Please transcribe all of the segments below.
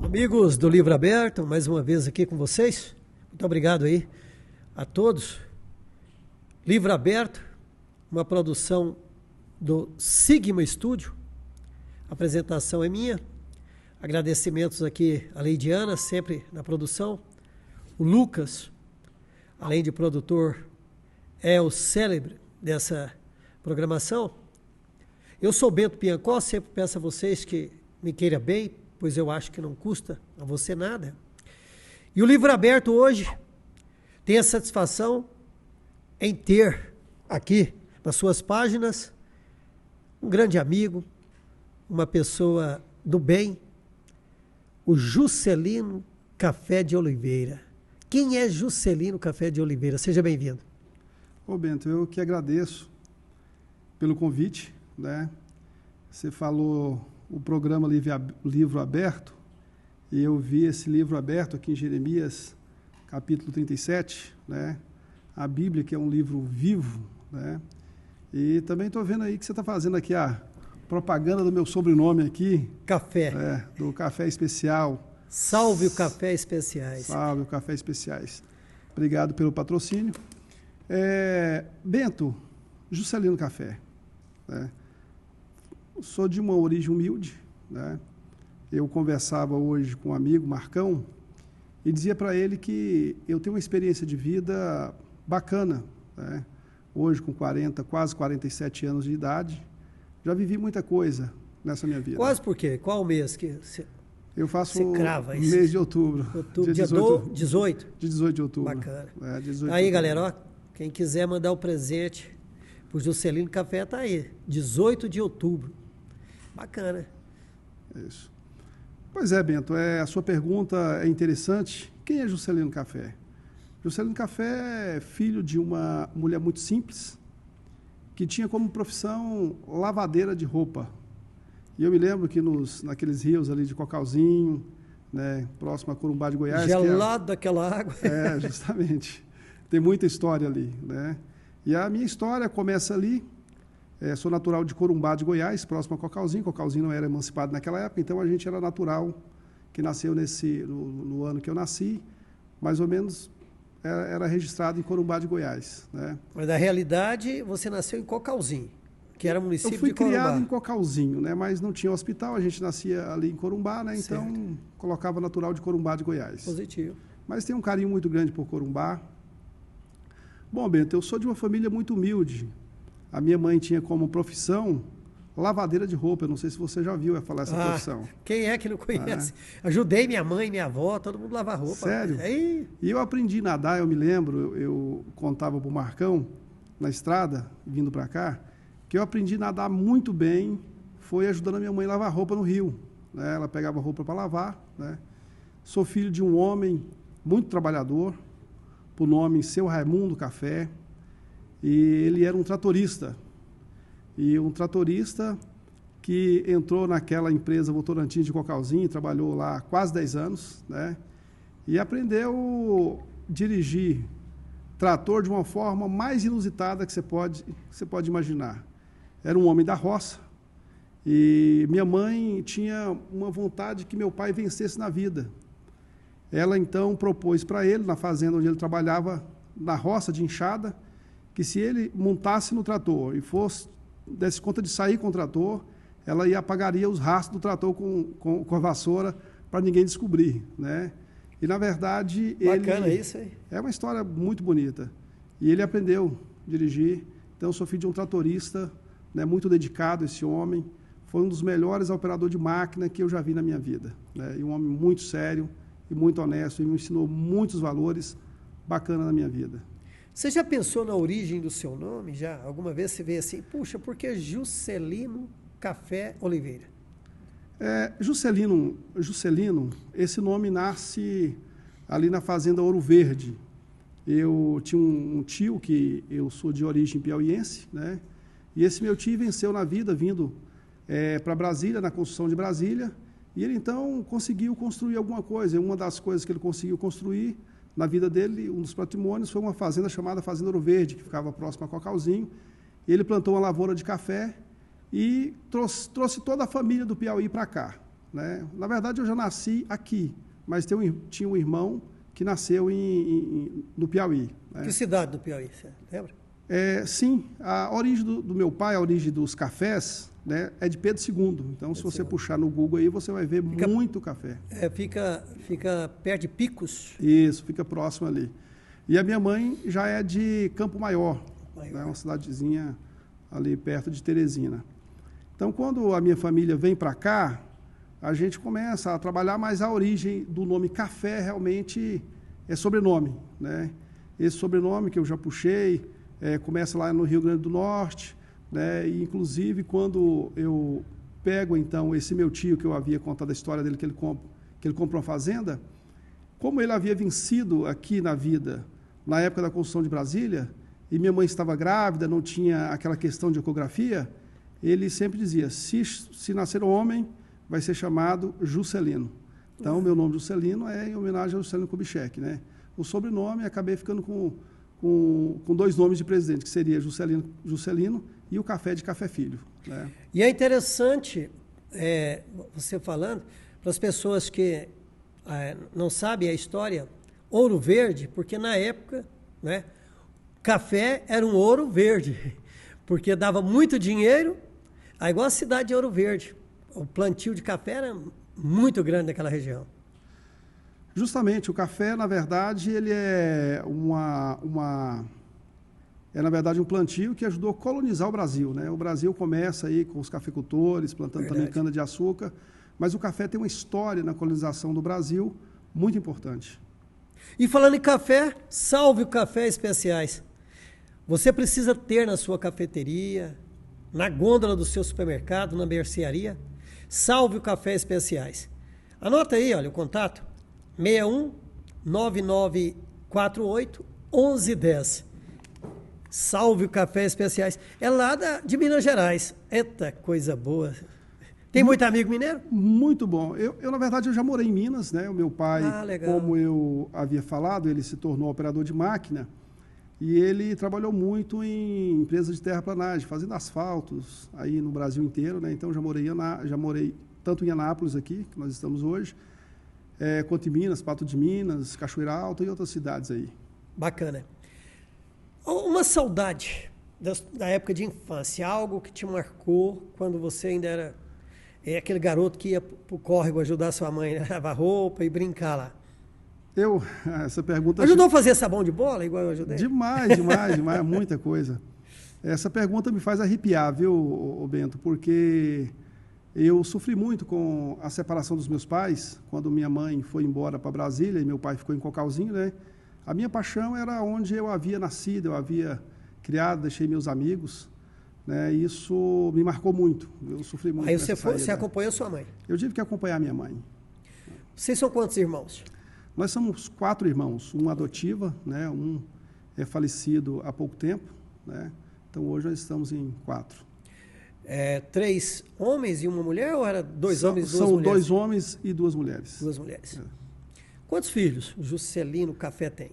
Amigos do Livro Aberto, mais uma vez aqui com vocês. Muito obrigado aí a todos. Livro Aberto, uma produção do Sigma Estúdio. A apresentação é minha. Agradecimentos aqui à Leidiana, sempre na produção. O Lucas, além de produtor, é o célebre dessa programação. Eu sou Bento Piancó, sempre peço a vocês que me queiram bem, pois eu acho que não custa a você nada. E o Livro Aberto hoje tem a satisfação em ter aqui nas suas páginas um grande amigo, uma pessoa do bem, o Juscelino Café de Oliveira. Quem é Juscelino Café de Oliveira? Seja bem-vindo. Ô Bento, eu que agradeço pelo convite, né? Você falou o programa Livro Aberto, e eu vi esse livro aberto aqui em Jeremias, capítulo 37, né? A Bíblia, que é um livro vivo, né? E também estou vendo aí que você está fazendo aqui a propaganda do meu sobrenome aqui. Café. Do Café Especial. Salve o Café Especiais. Salve o Café Especiais. Obrigado pelo patrocínio. Bento, Juscelino Café, né? Sou de uma origem humilde, né? Eu conversava hoje com um amigo, Marcão, e dizia para ele que eu tenho uma experiência de vida bacana, né? Hoje, com quase 47 anos de idade, já vivi muita coisa nessa minha vida. Quase por quê? Qual mês que você... Eu faço crava isso? Mês de outubro. Dia 18? 18? De 18 de outubro. Bacana. 18 aí, de outubro. galera, ó, quem quiser mandar o presente pro Juscelino Café, tá aí. 18 de outubro. Bacana. Isso. Pois é, Bento, a sua pergunta é interessante. Quem é Juscelino Café? Juscelino Café é filho de uma mulher muito simples, que tinha como profissão lavadeira de roupa. E eu me lembro que naqueles rios ali de Cocalzinho, né, próximo a Corumbá de Goiás... Gelado daquela água. Justamente. Tem muita história ali, né? E a minha história começa ali. Sou natural de Corumbá de Goiás, próximo a Cocalzinho. Cocalzinho não era emancipado naquela época, então a gente era natural, que nasceu no ano que eu nasci, mais ou menos era registrado em Corumbá de Goiás, né? Mas na realidade você nasceu em Cocalzinho, que era município de Corumbá. Eu fui criado em Cocalzinho, né? Mas não tinha hospital, a gente nascia ali em Corumbá, né? Então certo. Colocava natural de Corumbá de Goiás. Positivo. Mas tem um carinho muito grande por Corumbá. Bom, Bento, eu sou de uma família muito humilde. A minha mãe tinha como profissão lavadeira de roupa. Eu não sei se você já viu falar essa profissão. Quem é que não conhece? Ajudei minha mãe, minha avó, todo mundo lava roupa. Sério? E eu aprendi a nadar, eu me lembro, eu contava para o Marcão, na estrada, vindo para cá, que eu aprendi a nadar muito bem, foi ajudando a minha mãe a lavar roupa no rio, né? Ela pegava roupa para lavar, né? Sou filho de um homem muito trabalhador, por nome Seu Raimundo Café, e ele era um tratorista. E um tratorista que entrou naquela empresa Votorantim de Cocalzinho, trabalhou lá quase 10 anos, né? E aprendeu a dirigir trator de uma forma mais inusitada que você pode imaginar. Era um homem da roça, e minha mãe tinha uma vontade que meu pai vencesse na vida. Ela, então, propôs para ele, na fazenda onde ele trabalhava, na roça de enxada, que se ele montasse no trator e desse conta de sair com o trator, ela apagaria os rastros do trator com a vassoura para ninguém descobrir, né? E, na verdade, Bacana isso aí. É uma história muito bonita. E ele aprendeu a dirigir. Então, eu sou filho de um tratorista, né, muito dedicado, esse homem. Foi um dos melhores operadores de máquina que eu já vi na minha vida, né? E um homem muito sério e muito honesto. E me ensinou muitos valores bacanas na minha vida. Você já pensou na origem do seu nome? Já? Alguma vez você veio assim, puxa, por que Juscelino Café Oliveira? Juscelino, esse nome nasce ali na fazenda Ouro Verde. Eu tinha um tio, que eu sou de origem piauiense, né? E esse meu tio venceu na vida, vindo para Brasília, na construção de Brasília, e ele então conseguiu construir alguma coisa. E uma das coisas que ele conseguiu construir na vida dele, um dos patrimônios, foi uma fazenda chamada Fazenda Ouro Verde, que ficava próxima a Cocalzinho. Ele plantou uma lavoura de café e trouxe toda a família do Piauí para cá, né? Na verdade, eu já nasci aqui, mas tinha um irmão que nasceu no Piauí. Né? Que cidade do Piauí, você lembra? Sim, a origem do meu pai, a origem dos cafés, né, é de Pedro II. Então, se você puxar no Google aí, você vai ver muito café. Fica perto de Picos. Isso, fica próximo ali. E a minha mãe já é de Campo Maior, né, uma cidadezinha ali perto de Teresina. Então, quando a minha família vem para cá, a gente começa a trabalhar, mas a origem do nome café realmente é sobrenome, né? Esse sobrenome que eu já puxei começa lá no Rio Grande do Norte, né? E, inclusive, quando eu pego, então, esse meu tio, que eu havia contado a história dele, que ele comprou uma fazenda, como ele havia vencido aqui na vida, na época da construção de Brasília, e minha mãe estava grávida, não tinha aquela questão de ecografia, ele sempre dizia, se nascer um homem, vai ser chamado Juscelino. Então, meu nome Juscelino é em homenagem ao Juscelino Kubitschek, né? O sobrenome, acabei ficando com dois nomes de presidente, que seria Juscelino e o café de Café Filho. Né? E é interessante, você falando, para as pessoas que não sabem a história, Ouro Verde, porque na época, né, café era um ouro verde, porque dava muito dinheiro, igual a cidade de Ouro Verde. O plantio de café era muito grande naquela região. Justamente, o café, na verdade, ele é na verdade, um plantio que ajudou a colonizar o Brasil, né? O Brasil começa aí com os cafeicultores, plantando também cana-de-açúcar, mas o café tem uma história na colonização do Brasil muito importante. E falando em café, Salve o Café Especiais. Você precisa ter na sua cafeteria, na gôndola do seu supermercado, na mercearia, Salve o Café Especiais. Anota aí, olha, o contato, 61 9948 1110. Salve o Café Especiais. É lá de Minas Gerais. Eita, coisa boa. Tem muito amigo mineiro? Muito bom. Na verdade, eu já morei em Minas, né? O meu pai, como eu havia falado, ele se tornou operador de máquina e ele trabalhou muito em empresas de terraplanagem, fazendo asfaltos aí no Brasil inteiro, né? Então, já morei tanto em Anápolis aqui, que nós estamos hoje, quanto em Minas, Pato de Minas, Cachoeira Alta e outras cidades aí. Bacana. Uma saudade da época de infância, algo que te marcou quando você ainda era aquele garoto que ia para o córrego ajudar sua mãe a lavar roupa e brincar lá. Essa pergunta... Ajudou a fazer sabão de bola, igual eu ajudei? Demais, muita coisa. Essa pergunta me faz arrepiar, viu, Bento? Porque eu sofri muito com a separação dos meus pais, quando minha mãe foi embora para Brasília e meu pai ficou em Cocalzinho, né? A minha paixão era onde eu havia nascido, eu havia criado, deixei meus amigos, né? Isso me marcou muito, eu sofri muito. Aí você acompanhou sua mãe? Eu tive que acompanhar minha mãe. Vocês são quantos irmãos? Nós somos 4 irmãos, uma adotiva, né? Um é falecido há pouco tempo, né? Então hoje nós estamos em 4. 3 homens e uma mulher ou era 2 homens e 2 mulheres? São 2 homens e 2 mulheres. 2 mulheres. Quantos filhos o Juscelino Café tem?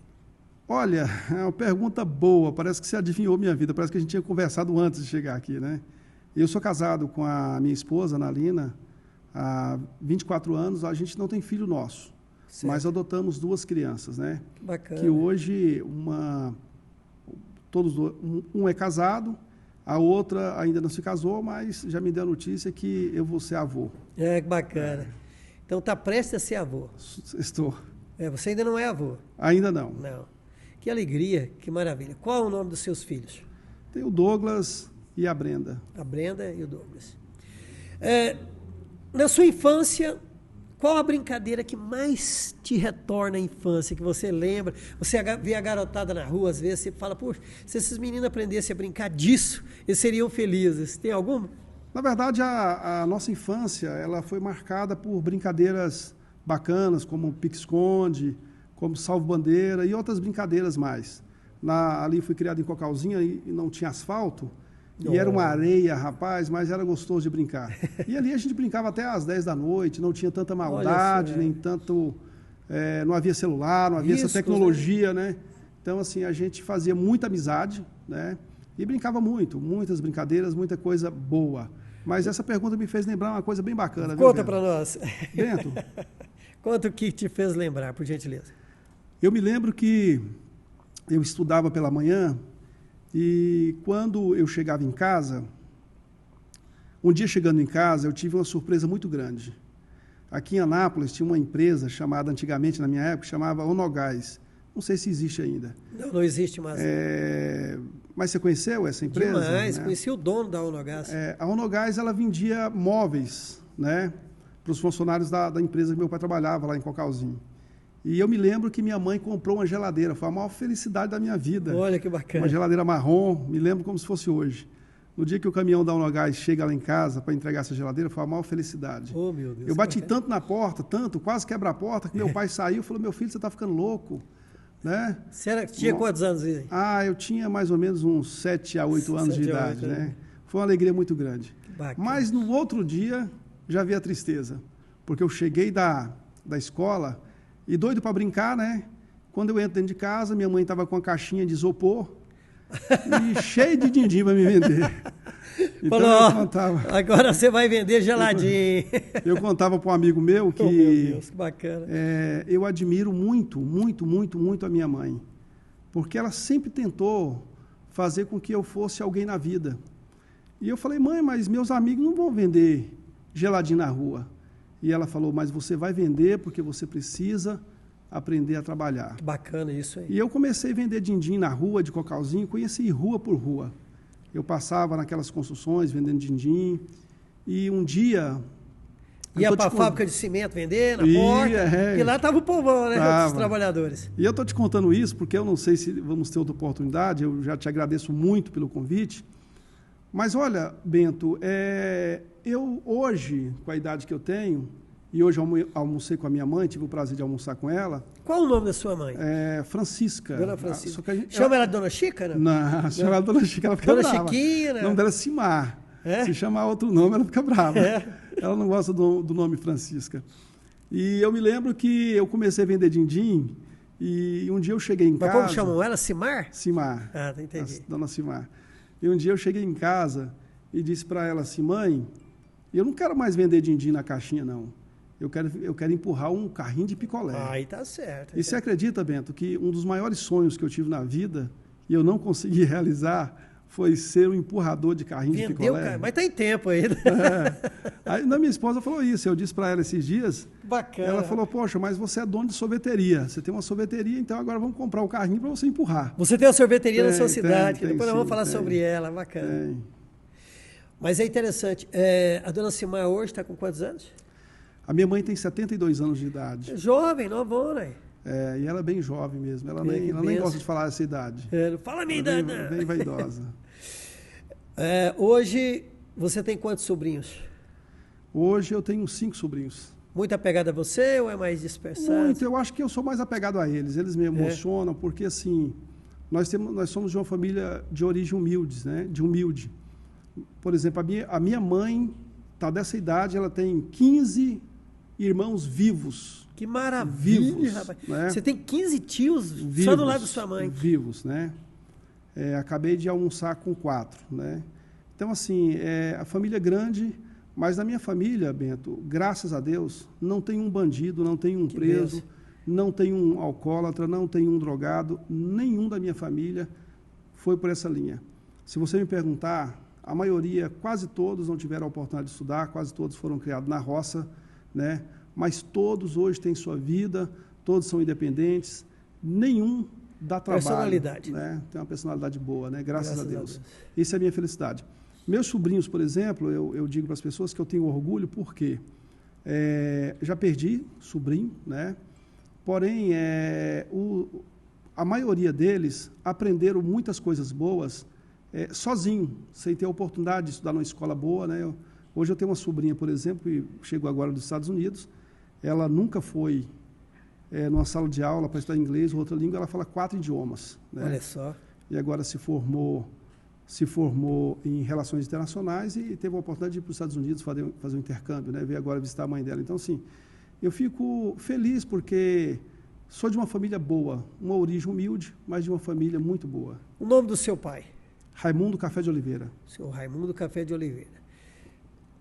Olha, é uma pergunta boa, parece que você adivinhou minha vida, parece que a gente tinha conversado antes de chegar aqui, né? Eu sou casado com a minha esposa, Analina, há 24 anos, a gente não tem filho nosso, certo, mas adotamos 2 crianças, né? Que bacana. Que hoje, um é casado, a outra ainda não se casou, mas já me deu a notícia que eu vou ser avô. Que bacana. Então está prestes a ser avô. Estou. Você ainda não é avô? Ainda não. Não. Que alegria, que maravilha. Qual é o nome dos seus filhos? Tem o Douglas e a Brenda. A Brenda e o Douglas. Na sua infância, qual a brincadeira que mais te retorna à infância, que você lembra? Você vê a garotada na rua, às vezes você fala, poxa, se esses meninos aprendessem a brincar disso, eles seriam felizes. Tem alguma? Na verdade, a nossa infância ela foi marcada por brincadeiras bacanas, como pique-esconde, como salvo-bandeira e outras brincadeiras mais. Ali fui criado em Cocalzinho e não tinha asfalto, e era uma areia, rapaz, mas era gostoso de brincar. E ali a gente brincava até às 10 da noite, não tinha tanta maldade, nem tanto... não havia celular, não havia essa tecnologia, né? Então, assim, a gente fazia muita amizade, né? E brincava muito, muitas brincadeiras, muita coisa boa. Mas essa pergunta me fez lembrar uma coisa bem bacana. Conta para nós. Bento. Conta o que te fez lembrar, por gentileza. Eu me lembro que eu estudava pela manhã e quando eu chegava em casa, um dia chegando em casa, eu tive uma surpresa muito grande. Aqui em Anápolis tinha uma empresa chamada, antigamente na minha época, chamava Onogás. Não sei se existe ainda. Não existe mais. Mas você conheceu essa empresa? Demais, né? Conheci o dono da Onogás. A Onogás, ela vendia móveis, né, para os funcionários da empresa que meu pai trabalhava lá em Cocalzinho. E eu me lembro que minha mãe comprou uma geladeira, foi a maior felicidade da minha vida. Olha que bacana. Uma geladeira marrom, me lembro como se fosse hoje. No dia que o caminhão da Onogás chega lá em casa para entregar essa geladeira, foi a maior felicidade. Oh, meu Deus. Eu bati tanto na porta, quase quebra a porta, que meu pai saiu e falou, meu filho, você está ficando louco. Né? Você tinha quantos anos aí? Eu tinha mais ou menos uns 7 a 8 anos de idade. Né? Foi uma alegria muito grande. Mas no outro dia, já vi a tristeza. Porque eu cheguei da escola e doido para brincar, né? Quando eu entro dentro de casa, minha mãe estava com uma caixinha de isopor e cheio de din-din para me vender. Então, falou, eu contava, agora você vai vender geladinho. Eu contava para um amigo meu que, oh, meu Deus, que bacana. Eu admiro muito, muito, muito, muito a minha mãe, porque ela sempre tentou fazer com que eu fosse alguém na vida. E eu falei, mãe, mas meus amigos não vão vender geladinho na rua. E ela falou, mas você vai vender porque você precisa aprender a trabalhar. Que bacana isso aí. E eu comecei a vender din-din na rua, de Cocalzinho, conheci rua por rua. Eu passava naquelas construções vendendo din-din. E um dia... Ia para a fábrica de cimento vender, na porta. E lá estava o povão, né? Os trabalhadores. E eu estou te contando isso porque eu não sei se vamos ter outra oportunidade. Eu já te agradeço muito pelo convite. Mas olha, Bento, eu hoje, com a idade que eu tenho, e hoje almocei com a minha mãe, tive o prazer de almoçar com ela. Qual o nome da sua mãe? Francisca. Dona Francisca. Chama ela de Dona Chica, né? Não, chama ela de Dona Chica, ela fica Dona brava. Chiquinha, né? O nome dela é Simar. Se chamar outro nome, ela fica brava. Ela não gosta do nome Francisca. E eu me lembro que eu comecei a vender din-din e um dia eu cheguei em casa... Mas como chamam ela? Simar? Simar. Entendi. Dona Simar. E um dia eu cheguei em casa e disse para ela assim, mãe, eu não quero mais vender din-din na caixinha, não. Eu quero empurrar um carrinho de picolé. Aí tá certo. E você acredita, Bento, que um dos maiores sonhos que eu tive na vida e eu não consegui realizar foi ser um empurrador de carrinho de picolé. Cara, mas tem tempo ainda. Aí minha esposa falou isso, eu disse para ela esses dias. Bacana. Ela falou, poxa, mas você é dono de sorveteria. Você tem uma sorveteria, então agora vamos comprar o carrinho para você empurrar. Você tem uma sorveteria na sua cidade, que depois nós vamos falar tem. sobre ela. Bacana. Mas é interessante. A dona Simar hoje está com quantos anos? A minha mãe tem 72 anos de idade. Jovem, novona. E ela é bem jovem mesmo. Ela nem gosta de falar essa idade. Não fala a minha idade, não. Bem vaidosa. Hoje, você tem quantos sobrinhos? Hoje eu tenho 5 sobrinhos. Muito apegado a você ou é mais dispersado? Muito, eu acho que eu sou mais apegado a eles. Eles me emocionam porque, assim, nós somos de uma família de origem humildes, né? De humilde. Por exemplo, a minha mãe está dessa idade, ela tem 15 irmãos vivos. Que maravilha, vivos, rapaz. Né? Você tem 15 tios vivos, só do lado da sua mãe. Vivos, né? Acabei de almoçar com 4, né? Então, assim, a família é grande, mas na minha família, Bento, graças a Deus, não tem um bandido, não tem um preso, não tem um alcoólatra, não tem um drogado, nenhum da minha família foi por essa linha. Se você me perguntar, a maioria, quase todos não tiveram a oportunidade de estudar, quase todos foram criados na roça, né? Mas todos hoje têm sua vida, todos são independentes, nenhum dá trabalho. Personalidade. Né? Tem uma personalidade boa, né? Graças a Deus. Isso é a minha felicidade. Meus sobrinhos, por exemplo, eu digo para as pessoas que eu tenho orgulho porque já perdi sobrinho, né? Porém, a maioria deles aprenderam muitas coisas boas sozinho, sem ter a oportunidade de estudar numa escola boa, né? Hoje eu tenho uma sobrinha, por exemplo, que chegou agora dos Estados Unidos, ela nunca foi numa sala de aula para estudar inglês ou outra língua, ela fala 4 idiomas. Né? Olha só. E agora se formou em Relações Internacionais e teve a oportunidade de ir para os Estados Unidos fazer um intercâmbio, né? Veio agora visitar a mãe dela. Então, assim, eu fico feliz porque sou de uma família boa, uma origem humilde, mas de uma família muito boa. O nome do seu pai? Raimundo Café de Oliveira. Seu Raimundo Café de Oliveira.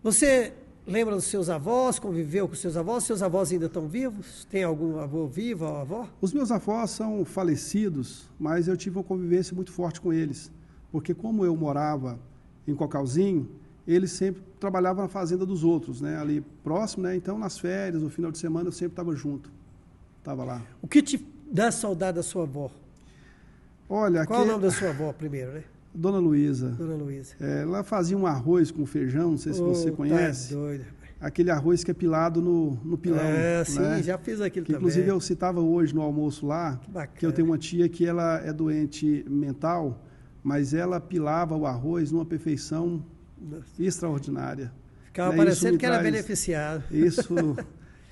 Você lembra dos seus avós, conviveu com seus avós? Seus avós ainda estão vivos? Tem algum avô vivo ou avó? Os meus avós são falecidos, mas eu tive uma convivência muito forte com eles. Porque como eu morava em Cocalzinho, eles sempre trabalhavam na fazenda dos outros, né? Ali próximo, né? Então, nas férias, no final de semana, eu sempre estava junto. Estava lá. O que te dá saudade da sua avó? Olha, Qual é o nome da sua avó primeiro, né? Dona Luísa. Dona Luísa. Ela fazia um arroz com feijão, não sei se você conhece. Tá doido. Aquele arroz que é pilado no pilão. Sim, né? já fiz aquilo que, também. Inclusive, eu citava hoje no almoço lá, que eu tenho uma tia que ela é doente mental, mas ela pilava o arroz numa perfeição extraordinária. Ficava parecendo que era beneficiado.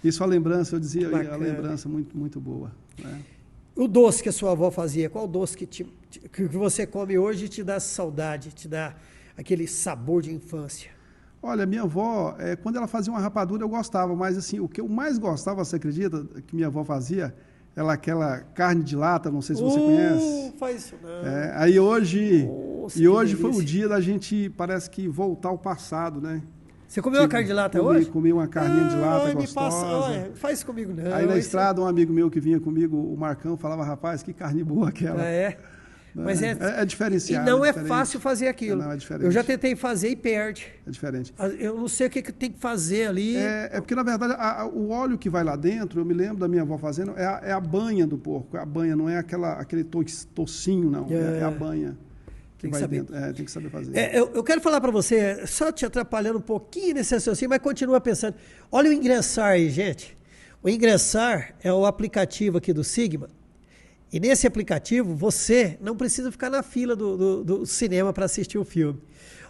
Isso a lembrança, eu dizia, a lembrança muito, muito boa. Né? O doce que a sua avó fazia, qual doce que você come hoje e te dá saudade, te dá aquele sabor de infância? Olha, minha avó, quando ela fazia uma rapadura, eu gostava, mas assim, o que eu mais gostava, você acredita, que minha avó fazia, aquela carne de lata, não sei se você conhece. Faz isso, não. Aí hoje, Nossa, hoje foi o dia da gente, parece que, voltar ao passado, né? Você comeu uma carne de lata hoje? Comi uma carninha de lata gostosa. Faz isso comigo, não. Aí na estrada, um amigo meu que vinha comigo, o Marcão, falava, rapaz, que carne boa aquela. Mas é diferenciado. E não é fácil fazer aquilo. Não, é diferente. Eu já tentei fazer e perde. É diferente. Eu não sei o que tem que fazer ali. É porque, na verdade, o óleo que vai lá dentro, eu me lembro da minha avó fazendo, é a banha do porco. É a banha, não é aquele tocinho, não. É a banha. Tem que saber. Tem que saber fazer. Eu quero falar para você, só te atrapalhando um pouquinho nesse raciocínio, mas continua pensando. Olha o Ingressar aí, gente. O Ingressar é o aplicativo aqui do Sigma. E nesse aplicativo, você não precisa ficar na fila do cinema para assistir o filme.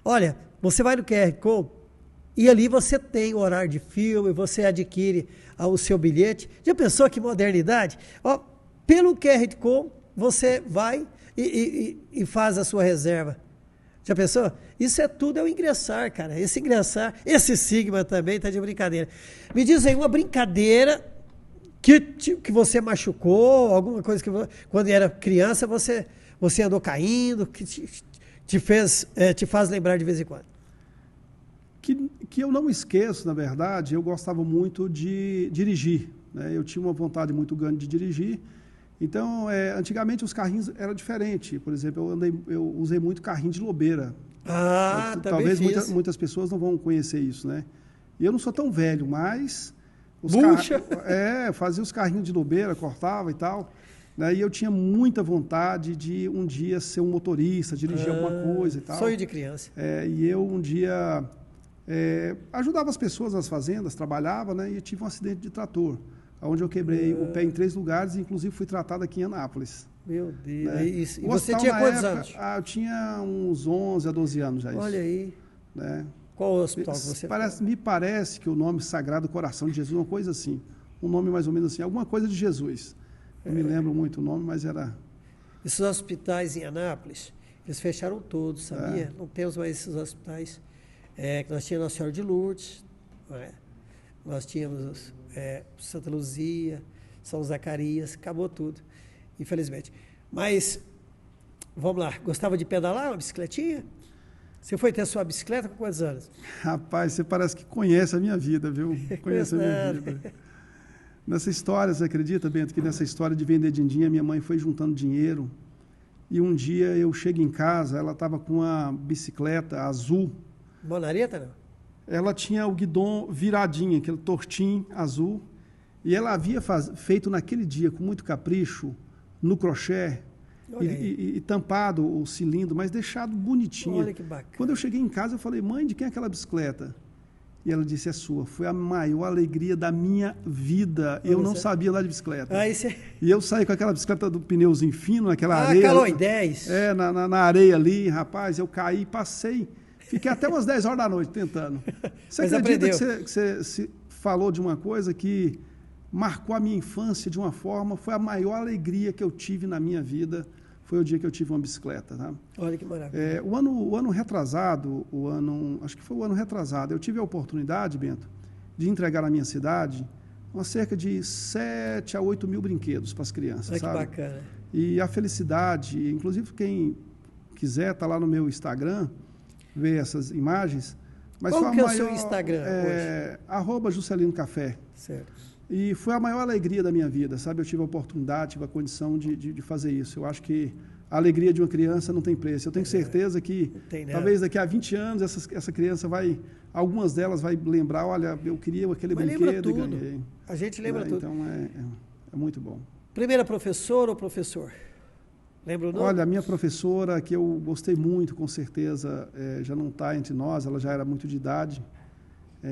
Olha, você vai no QR Code e ali você tem o horário de filme, você adquire o seu bilhete. Já pensou que modernidade? Pelo QR Code, você vai e faz a sua reserva. Já pensou? Isso é o Ingressar, cara. Esse Sigma também tá de brincadeira. Me diz aí uma brincadeira que você machucou, alguma coisa que quando era criança você andou caindo, que te faz lembrar de vez em quando. Que eu não esqueço, na verdade, eu gostava muito de dirigir. Né? Eu tinha uma vontade muito grande de dirigir. Então, antigamente os carrinhos eram diferentes. Por exemplo, eu usei muito carrinho de lobeira. Talvez muitas pessoas não vão conhecer isso, né? E eu não sou tão velho, mas fazia os carrinhos de lobeira, cortava e tal. Né? E eu tinha muita vontade de um dia ser um motorista, dirigir alguma coisa e tal. Sonho de criança. E eu um dia ajudava as pessoas nas fazendas, trabalhava, né? E tive um acidente de trator, onde eu quebrei o pé em 3 lugares, inclusive fui tratado aqui em Anápolis. Meu Deus. Né? E você tinha quantos anos? Eu tinha uns 11 a 12 anos já. Olha aí. Né? Qual o hospital que você Me parece que o nome Sagrado Coração de Jesus, uma coisa assim. Um nome mais ou menos assim, alguma coisa de Jesus. Não me lembro muito o nome, mas era... Esses hospitais em Anápolis, eles fecharam todos, sabia? Não temos mais esses hospitais. Nós tínhamos Nossa Senhora de Lourdes, nós tínhamos Santa Luzia, São Zacarias, acabou tudo, infelizmente. Mas, vamos lá, gostava de pedalar uma bicicletinha? Você foi ter sua bicicleta com quantos anos? Rapaz, você parece que conhece a minha vida, viu? Conhece a minha vida. Nessa história, você acredita, Bento, que nessa história de vender din-din, minha mãe foi juntando dinheiro e um dia eu chego em casa, ela estava com uma bicicleta azul. Monareta, não? Ela tinha o guidão viradinho, aquele tortinho azul, e ela havia feito naquele dia, com muito capricho, no crochê, e tampado o cilindro, mas deixado bonitinho. Olha que bacana. Quando eu cheguei em casa, eu falei, mãe, de quem é aquela bicicleta? E ela disse, é sua. Foi a maior alegria da minha vida. Eu não sabia andar de bicicleta. E eu saí com aquela bicicleta do pneuzinho fino, naquela areia. Caloi 10. Na areia ali, rapaz, eu caí, passei. Fiquei até umas 10 horas da noite tentando. Você acredita que você falou de uma coisa que marcou a minha infância de uma forma, foi a maior alegria que eu tive na minha vida, foi o dia que eu tive uma bicicleta. Tá? Olha que maravilha. O ano retrasado, acho que foi o ano retrasado, eu tive a oportunidade, Bento, de entregar na minha cidade cerca de 7 a 8 mil brinquedos para as crianças. Olha sabe? Que bacana. E a felicidade, inclusive quem quiser, está lá no meu Instagram, ver essas imagens, Mas Qual foi que é o maior, seu Instagram hoje? @Juscelino Café. Certo. E foi a maior alegria da minha vida, sabe? Eu tive a oportunidade, tive a condição de fazer isso. Eu acho que a alegria de uma criança não tem preço. Eu tenho certeza que talvez daqui a 20 anos essa criança algumas delas vai lembrar, olha, eu queria aquele brinquedo e ganhei. A gente lembra tudo. Então é muito bom. Primeira professora ou professor? Lembra o nome? Olha, a minha professora, que eu gostei muito, com certeza, já não está entre nós, ela já era muito de idade,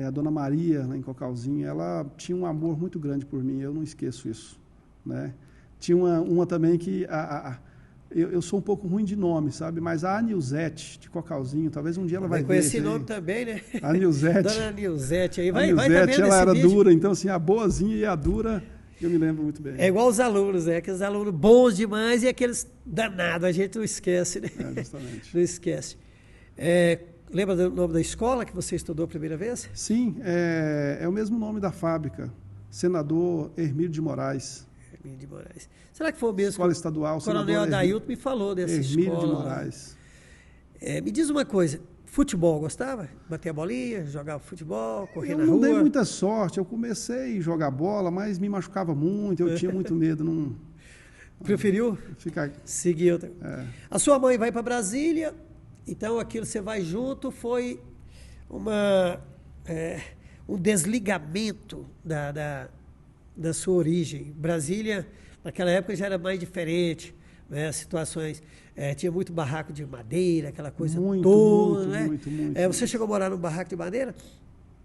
a dona Maria, lá em Cocalzinho, ela tinha um amor muito grande por mim, eu não esqueço isso, né? Tinha uma também que, eu sou um pouco ruim de nome, sabe? Mas a Nilzete, de Cocalzinho, talvez um dia ela vai ver. Com esse nome também, né? A Nilzete. Dona Nilzete aí, vai Nilzete, também ela era vídeo. dura, então assim, a boazinha e a dura, eu me lembro muito bem. É igual os alunos, né? Aqueles alunos bons demais e aqueles danados, a gente não esquece, né? Justamente. Não esquece. Lembra do nome da escola que você estudou a primeira vez? Sim, é o mesmo nome da fábrica, Senador Hermílio de Moraes. Hermílio de Moraes. Será que foi o mesmo? Escola Estadual, o Coronel Adailton me falou dessa Hermílio escola. de Moraes. Me diz uma coisa, futebol, gostava? Bater a bolinha, jogar futebol, correr na rua? Eu não dei muita sorte, eu comecei a jogar bola, mas me machucava muito, eu tinha muito medo. Não... Preferiu? Seguiu. A sua mãe vai para Brasília, então aquilo você vai junto, foi um desligamento da sua origem. Brasília, naquela época, já era mais diferente, né? As situações, tinha muito barraco de madeira, aquela coisa toda, né? Muito. Você chegou a morar num barraco de madeira?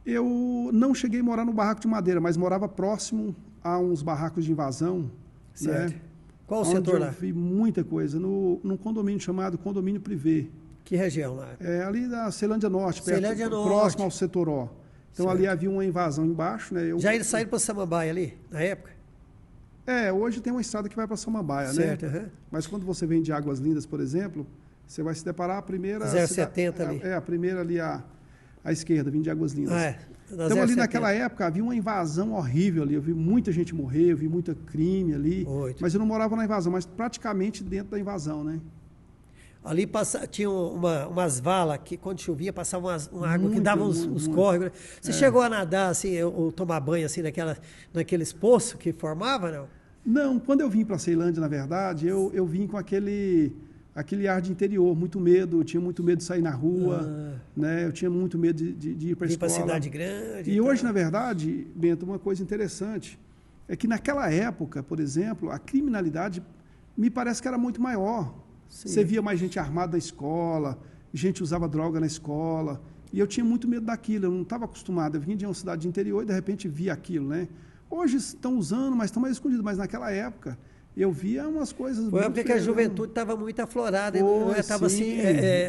Eu não cheguei a morar no barraco de madeira, mas morava próximo a uns barracos de invasão. Certo. Né? Qual o setor lá? Eu vi muita coisa, num condomínio chamado Condomínio Privé. Que região lá? Ali da Ceilândia Norte, Norte. Próximo ao Setoró. Então certo. Ali havia uma invasão embaixo. Né? Já eles saíram para Samambaia ali, na época? Hoje tem uma estrada que vai para Samambaia, certo, né? Uhum. Mas quando você vem de Águas Lindas, por exemplo, você vai se deparar a primeira... 070 ali. A primeira ali à esquerda, vindo de Águas Lindas. Então, 070. ali naquela época, havia uma invasão horrível ali. Eu vi muita gente morrer, eu vi muita crime ali. Mas eu não morava na invasão, mas praticamente dentro da invasão, né? Ali tinha umas valas que, quando chovia, passava uma água que dava uns córregos. Você chegou a nadar, assim, ou tomar banho, assim, naqueles poços que formava, não? Não, quando eu vim para Ceilândia, na verdade, eu vim com aquele ar de interior, muito medo, eu tinha muito medo de sair na rua, né? Eu tinha muito medo de ir para a escola. Ir para cidade grande. E hoje, na verdade, Bento, uma coisa interessante é que naquela época, por exemplo, a criminalidade me parece que era muito maior. Sim. Você via mais gente armada na escola, gente usava droga na escola, e eu tinha muito medo daquilo, eu não estava acostumado, eu vinha de uma cidade de interior e de repente via aquilo, né? Hoje estão usando, mas estão mais escondidos, mas naquela época eu via umas coisas... Foi porque a juventude estava muito aflorada, estava assim,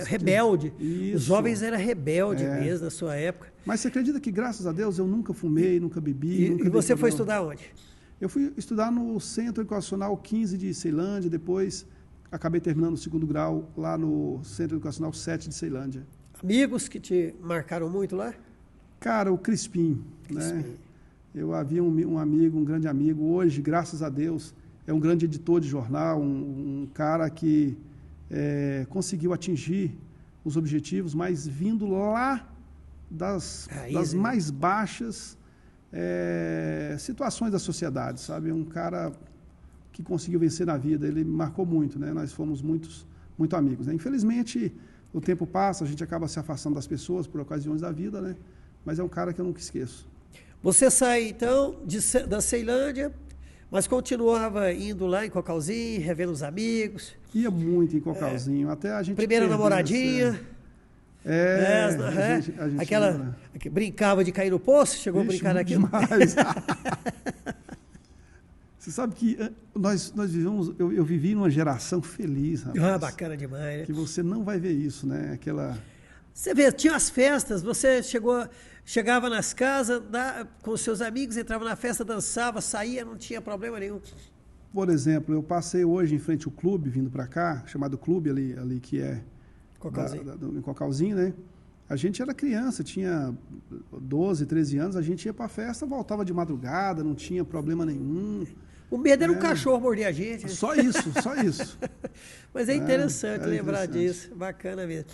rebelde. Isso. Os jovens eram rebeldes mesmo na sua época. Mas você acredita que, graças a Deus, eu nunca fumei, nunca bebi... E você foi estudar onde? Eu fui estudar no Centro Educacional 15 de Ceilândia, depois acabei terminando o segundo grau lá no Centro Educacional 7 de Ceilândia. Amigos que te marcaram muito lá? Cara, o Crispim, né? Eu havia um amigo, um grande amigo, hoje, graças a Deus, é um grande editor de jornal, um cara que conseguiu atingir os objetivos, mas vindo lá das mais baixas situações da sociedade, sabe? Um cara que conseguiu vencer na vida, ele me marcou muito, né? Nós fomos muito amigos, né? Infelizmente, o tempo passa, a gente acaba se afastando das pessoas por ocasiões da vida, né? Mas é um cara que eu nunca esqueço. Você sai, então, da Ceilândia, mas continuava indo lá em Cocalzinho, revendo os amigos? Ia muito em Cocalzinho, até a gente... Primeira namoradinha? A gente aquela que brincava de cair no poço? Chegou a brincar naquilo? Demais. Você sabe que nós vivemos, eu vivi numa geração feliz, rapaz. Bacana demais, né? Que você não vai ver isso, né? Você vê, tinha as festas, você chegava nas casas com os seus amigos, entrava na festa, dançava, saía, não tinha problema nenhum. Por exemplo, eu passei hoje em frente ao clube, vindo para cá, chamado Clube ali que é em Cocalzinho, né? A gente era criança, tinha 12, 13 anos, a gente ia para a festa, voltava de madrugada, não tinha problema nenhum. O medo era um cachorro morder a gente. Né? Só isso. Mas é interessante lembrar disso, bacana mesmo.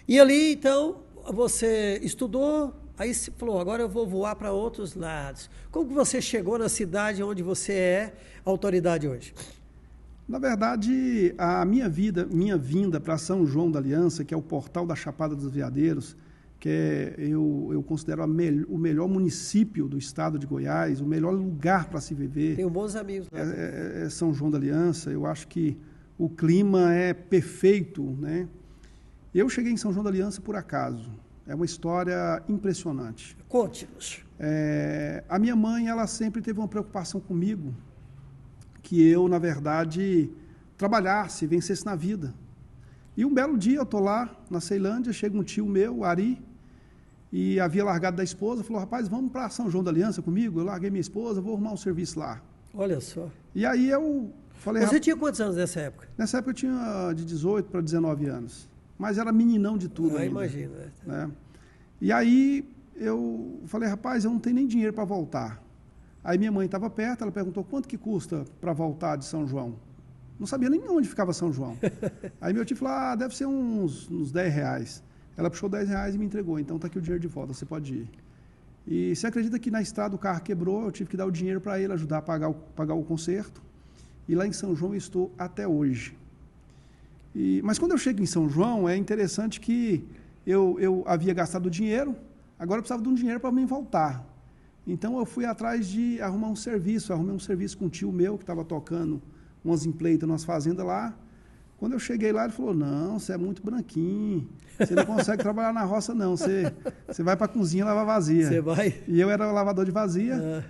E ali, então, você estudou, aí você falou, agora eu vou voar para outros lados. Como que você chegou na cidade onde você é autoridade hoje? Na verdade, a minha vinda para São João da Aliança, que é o portal da Chapada dos Veadeiros, que eu considero o melhor município do estado de Goiás, o melhor lugar para se viver. Tenho bons amigos lá. É São João da Aliança. Eu acho que o clima é perfeito, né? Eu cheguei em São João da Aliança por acaso. É uma história impressionante. Conte-nos. A minha mãe, ela sempre teve uma preocupação comigo, que eu, na verdade, trabalhasse, vencesse na vida. E um belo dia eu estou lá na Ceilândia, chega um tio meu, o Ari, e havia largado da esposa, falou, rapaz, vamos para São João da Aliança comigo? Eu larguei minha esposa, vou arrumar um serviço lá. Olha só. E aí eu falei... Você tinha quantos anos nessa época? Nessa época eu tinha de 18 para 19 anos. Mas era meninão de tudo ainda. Imagino. Né? E aí eu falei, rapaz, eu não tenho nem dinheiro para voltar. Aí minha mãe estava perto, ela perguntou, quanto que custa para voltar de São João? Não sabia nem onde ficava São João. Aí meu tio falou, deve ser uns R$10. Ela puxou R$10 e me entregou. Então está aqui o dinheiro de volta, você pode ir. E você acredita que na estrada o carro quebrou, eu tive que dar o dinheiro para ele, ajudar a pagar o conserto. E lá em São João eu estou até hoje. Mas quando eu chego em São João, é interessante que eu havia gastado dinheiro, agora eu precisava de um dinheiro para mim voltar. Então eu fui atrás de arrumar um serviço, arrumei um serviço com um tio meu que estava tocando umas empleitas nas fazendas lá. Quando eu cheguei lá, ele falou, não, você é muito branquinho, você não consegue trabalhar na roça não, você vai para a cozinha lavar vazia. Você vai? E eu era lavador de vazia,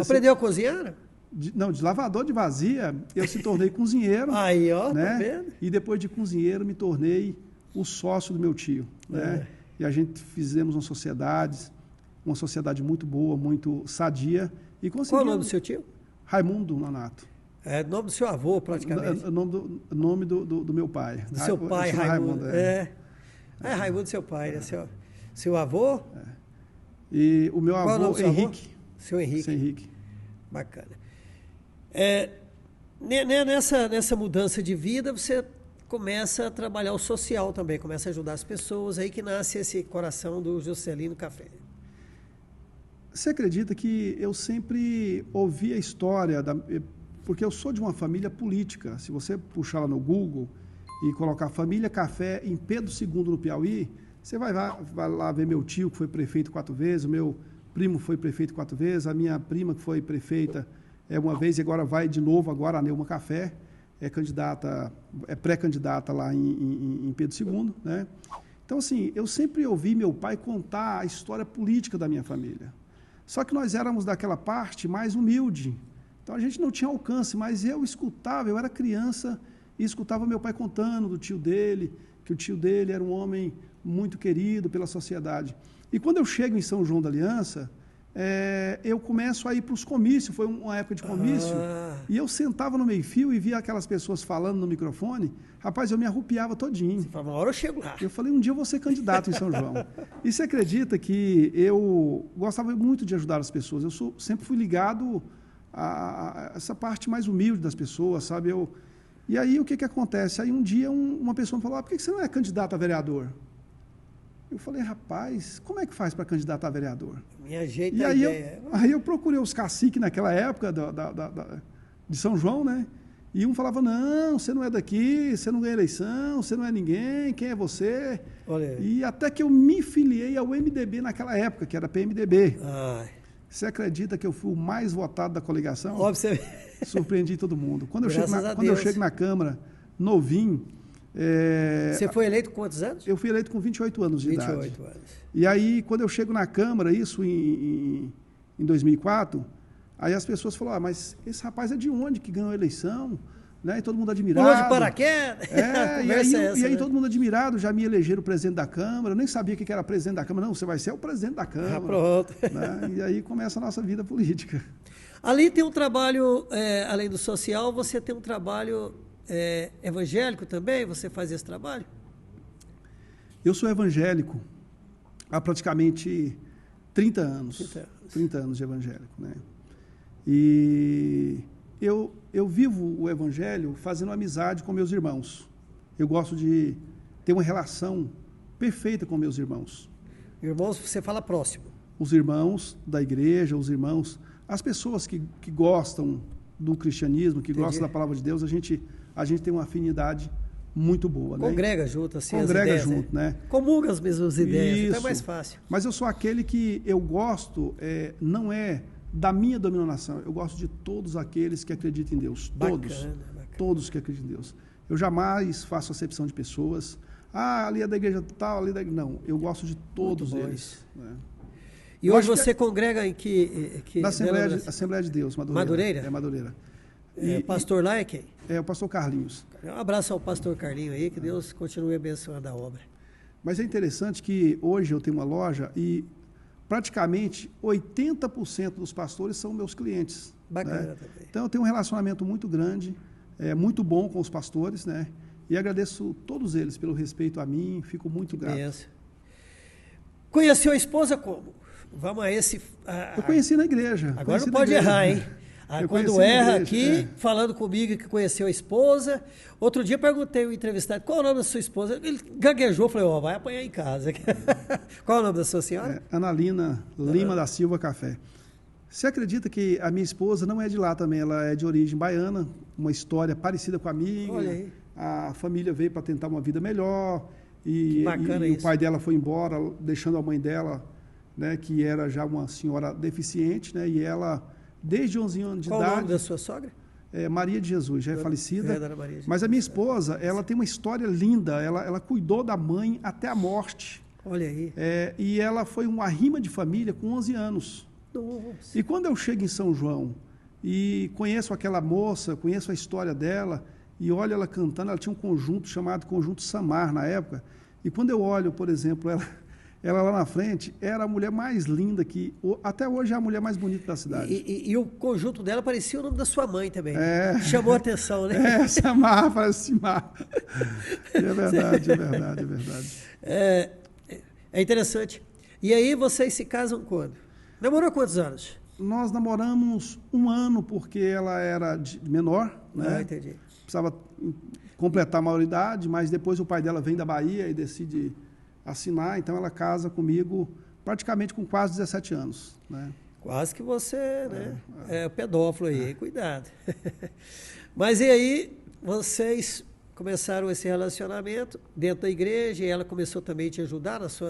Aprendeu a cozinhar? De lavador de vazia, eu se tornei cozinheiro. Aí, ó, né? Tá vendo? E depois de cozinheiro, me tornei o sócio do meu tio. Né? E a gente fizemos uma sociedade muito boa, muito sadia. E conseguimos... Qual é o nome do seu tio? Raimundo Nonato. É o nome do seu avô, praticamente. O nome do meu pai. Do seu pai, Raimundo. Raimundo, seu pai, né? Seu avô? E o meu avô, Henrique. Seu Henrique. Seu Henrique. Bacana. Nessa mudança de vida, você começa a trabalhar o social também, começa a ajudar as pessoas, aí que nasce esse coração do Juscelino Café. Você acredita que eu sempre ouvi a história, porque eu sou de uma família política. Se você puxar lá no Google e colocar Família Café em Pedro II no Piauí, você vai lá ver meu tio, que foi prefeito 4 vezes, o meu primo foi prefeito 4 vezes, a minha prima, que foi prefeita uma vez e agora vai de novo, agora a Neuma Café, é pré-candidata lá em Pedro II, né? Então, assim, eu sempre ouvi meu pai contar a história política da minha família. Só que nós éramos daquela parte mais humilde. Então, a gente não tinha alcance, mas eu era criança e escutava meu pai contando do tio dele, que o tio dele era um homem muito querido pela sociedade. E quando eu chego em São João da Aliança, eu começo a ir para os comícios, foi uma época de comício, e eu sentava no meio-fio e via aquelas pessoas falando no microfone, rapaz, eu me arrupiava todinho. Você falava, uma hora eu chego lá. Eu falei, um dia eu vou ser candidato em São João. E você acredita que eu gostava muito de ajudar as pessoas, sempre fui ligado a essa parte mais humilde das pessoas, sabe? E aí o que acontece? Aí um dia uma pessoa me falou, por que você não é candidato a vereador? Eu falei, rapaz, como é que faz para candidatar a vereador? Me ajeita e a ideia. Aí eu procurei os caciques naquela época de São João, né? E um falava, não, você não é daqui, você não ganha eleição, você não é ninguém, quem é você? Olha. E até que eu me filiei ao MDB naquela época, que era PMDB. Ai. Você acredita que eu fui o mais votado da coligação? Óbvio, você... Surpreendi todo mundo. Quando Quando eu chego na Câmara, novinho... Você foi eleito com quantos anos? Eu fui eleito com 28 anos de idade. 28 anos. E aí, quando eu chego na Câmara, isso em 2004, aí as pessoas falaram, mas esse rapaz é de onde que ganhou a eleição? Né? E todo mundo admirado. Pulou de paraquedas? E aí todo mundo admirado, já me elegeram presidente da Câmara, eu nem sabia o que era presidente da Câmara. Não, você vai ser o presidente da Câmara. Pronto. Né? E aí começa a nossa vida política. Ali tem um trabalho, além do social, você tem um trabalho evangélico também? Você faz esse trabalho? Eu sou evangélico há praticamente 30 anos. 30 anos de evangélico, né? E eu vivo o evangelho fazendo amizade com meus irmãos. Eu gosto de ter uma relação perfeita com meus irmãos. Irmãos, você fala próximo. Os irmãos da igreja, os irmãos, as pessoas que gostam do cristianismo, que gostam da palavra de Deus, a gente tem uma afinidade muito boa. Congrega junto, assim, Congrega as ideias, junto, né? Comunga as mesmas ideias, Isso. então é mais fácil. Mas eu sou aquele que eu gosto, não é da minha denominação, eu gosto de todos aqueles que acreditam em Deus. Todos. Bacana. Todos que acreditam em Deus. Eu jamais faço acepção de pessoas. Ali é da igreja tal, ali é da igreja... Não, eu gosto de todos eles. Né? E hoje você congrega em que na Assembleia de Deus, Madureira. Madureira? É, Madureira. O pastor lá é quem? É o pastor Carlinhos. Um abraço ao pastor Carlinhos aí, que Deus continue abençoando a obra. Mas é interessante que hoje eu tenho uma loja e praticamente 80% dos pastores são meus clientes. Bacana, né? Também. Então eu tenho um relacionamento muito grande, muito bom com os pastores, né? E agradeço todos eles pelo respeito a mim, fico muito grato. Benção. Conheceu a esposa como? Vamos a esse... Eu conheci na igreja. Agora não pode errar, hein? Quando erra aqui, é. falando comigo que conheceu a esposa. Outro dia perguntei ao entrevistado, qual é o nome da sua esposa? Ele gaguejou, falei, vai apanhar em casa. Qual é o nome da sua senhora? Analina Lima da Silva Café. Você acredita que a minha esposa não é de lá também, ela é de origem baiana, uma história parecida com a minha. Olha aí. A família veio para tentar uma vida melhor e o pai dela foi embora, deixando a mãe dela, né, que era já uma senhora deficiente, né, e ela, desde 11 anos de idade... Qual o nome da sua sogra? Maria de Jesus, já é falecida. Maria de mas a minha esposa, ela tem uma história linda, ela cuidou da mãe até a morte. Olha aí. E ela foi uma rima de família com 11 anos. Nossa. E quando eu chego em São João e conheço aquela moça, conheço a história dela, e olho ela cantando, ela tinha um conjunto chamado Conjunto Samar na época, e quando eu olho, por exemplo, ela lá na frente, era a mulher mais linda até hoje é a mulher mais bonita da cidade. E o conjunto dela parecia o nome da sua mãe também. Chamou a atenção, né? Samar, parece Simar. É verdade, é verdade, é verdade. É interessante. E aí vocês se casam quando? Namorou quantos anos? Nós namoramos 1 ano, porque ela era menor, né? Entendi. Precisava completar a maioridade, mas depois o pai dela vem da Bahia e decide assinar, então ela casa comigo praticamente com quase 17 anos. Né? Quase que você, né? É pedófilo aí, cuidado. Mas e aí, vocês começaram esse relacionamento dentro da igreja e ela começou também a te ajudar nas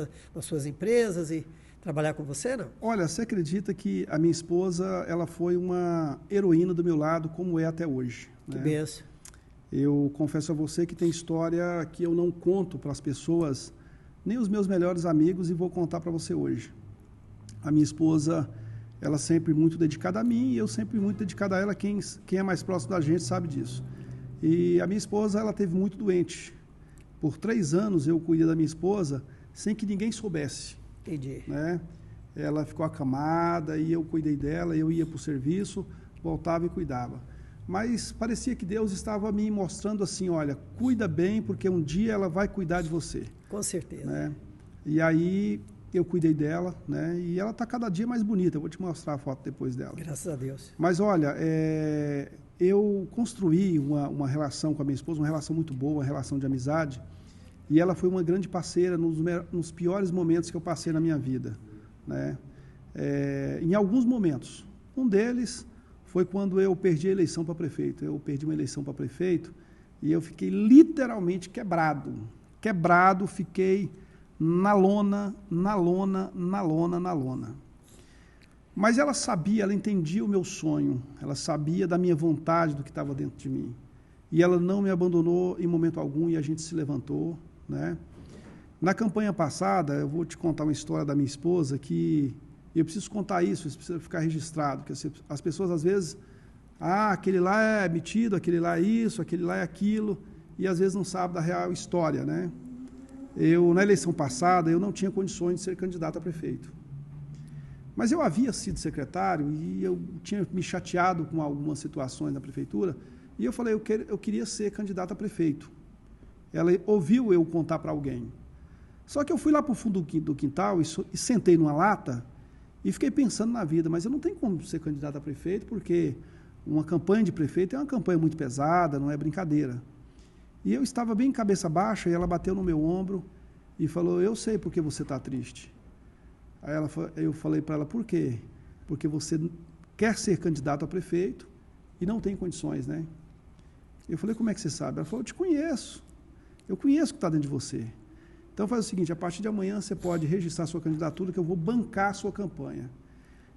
suas empresas e trabalhar com você, não? Olha, você acredita que a minha esposa, ela foi uma heroína do meu lado, como é até hoje. Que né? benção. Eu confesso a você que tem história que eu não conto para as pessoas, nem os meus melhores amigos, e vou contar para você hoje. A minha esposa, ela sempre muito dedicada a mim, e eu sempre muito dedicado a ela. Quem é mais próximo da gente sabe disso. E a minha esposa, ela teve muito doente. Por 3 anos eu cuidei da minha esposa sem que ninguém soubesse. Entendi. Né? Ela ficou acamada e eu cuidei dela, eu ia para o serviço, voltava e cuidava. Mas parecia que Deus estava me mostrando assim, olha, cuida bem, porque um dia ela vai cuidar de você. Com certeza. Né? E aí eu cuidei dela, né? E ela está cada dia mais bonita, eu vou te mostrar a foto depois dela. Graças a Deus. Mas olha, eu construí uma relação com a minha esposa, uma relação muito boa, uma relação de amizade, e ela foi uma grande parceira nos piores momentos que eu passei na minha vida. Né? Em alguns momentos. Um deles foi quando eu perdi a eleição para prefeito. Eu perdi uma eleição para prefeito e eu fiquei literalmente quebrado. Quebrado, fiquei na lona. Mas ela sabia, ela entendia o meu sonho, ela sabia da minha vontade, do que estava dentro de mim. E ela não me abandonou em momento algum e a gente se levantou. Né? Na campanha passada, eu vou te contar uma história da minha esposa que eu preciso contar isso precisa ficar registrado, porque as pessoas às vezes, aquele lá é metido, aquele lá é isso, aquele lá é aquilo, e às vezes não sabe da real história. Né? Na eleição passada, eu não tinha condições de ser candidato a prefeito. Mas eu havia sido secretário e eu tinha me chateado com algumas situações na prefeitura, e eu falei, eu queria ser candidato a prefeito. Ela ouviu eu contar para alguém. Só que eu fui lá para o fundo do quintal e sentei numa lata e fiquei pensando na vida, mas eu não tenho como ser candidato a prefeito, porque uma campanha de prefeito é uma campanha muito pesada, não é brincadeira. E eu estava bem cabeça baixa e ela bateu no meu ombro e falou, eu sei por que você está triste. Aí eu falei para ela, por quê? Porque você quer ser candidato a prefeito e não tem condições, né? Eu falei, como é que você sabe? Ela falou, eu te conheço. Eu conheço o que está dentro de você. Então faz o seguinte, a partir de amanhã você pode registrar sua candidatura que eu vou bancar a sua campanha.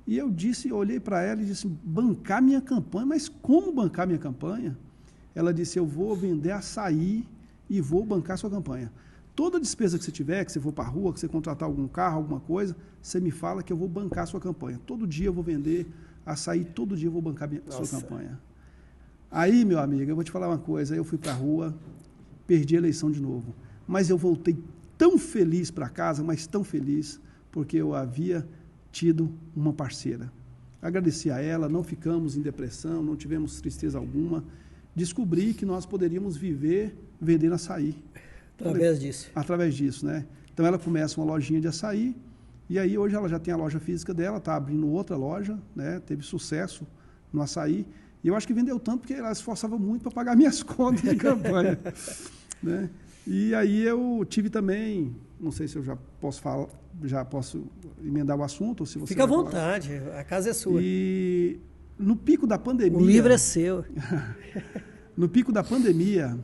E eu olhei para ela e disse, bancar minha campanha? Mas como bancar minha campanha? Ela disse, eu vou vender açaí e vou bancar a sua campanha. Toda despesa que você tiver, que você for para a rua, que você contratar algum carro, alguma coisa, você me fala que eu vou bancar a sua campanha. Todo dia eu vou vender açaí, todo dia eu vou bancar a sua campanha. Aí, meu amigo, eu vou te falar uma coisa, eu fui para a rua, perdi a eleição de novo. Mas eu voltei tão feliz para casa, mas tão feliz, porque eu havia tido uma parceira. Agradeci a ela, não ficamos em depressão, não tivemos tristeza alguma. Descobri que nós poderíamos viver vendendo açaí. Através disso. Através disso, né? Então ela começa uma lojinha de açaí, e aí hoje ela já tem a loja física dela, está abrindo outra loja, né? Teve sucesso no açaí. E eu acho que vendeu tanto porque ela se esforçava muito para pagar minhas contas de campanha. Né? E aí eu tive também, não sei se eu já posso emendar o assunto, ou se você fica à vontade, a casa é sua. E no pico da pandemia... O livro é seu. No pico da pandemia,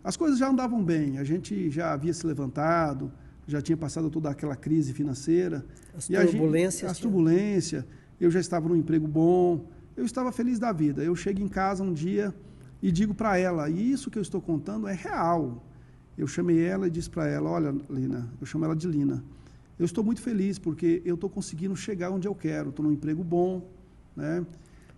as coisas já andavam bem, a gente já havia se levantado, já tinha passado toda aquela crise financeira. As turbulências. Eu já estava num emprego bom, eu estava feliz da vida. Eu chego em casa um dia e digo para ela, e isso que eu estou contando é real. Eu chamei ela e disse para ela, olha, Lina, eu chamo ela de Lina, eu estou muito feliz porque eu estou conseguindo chegar onde eu quero, estou num emprego bom, né?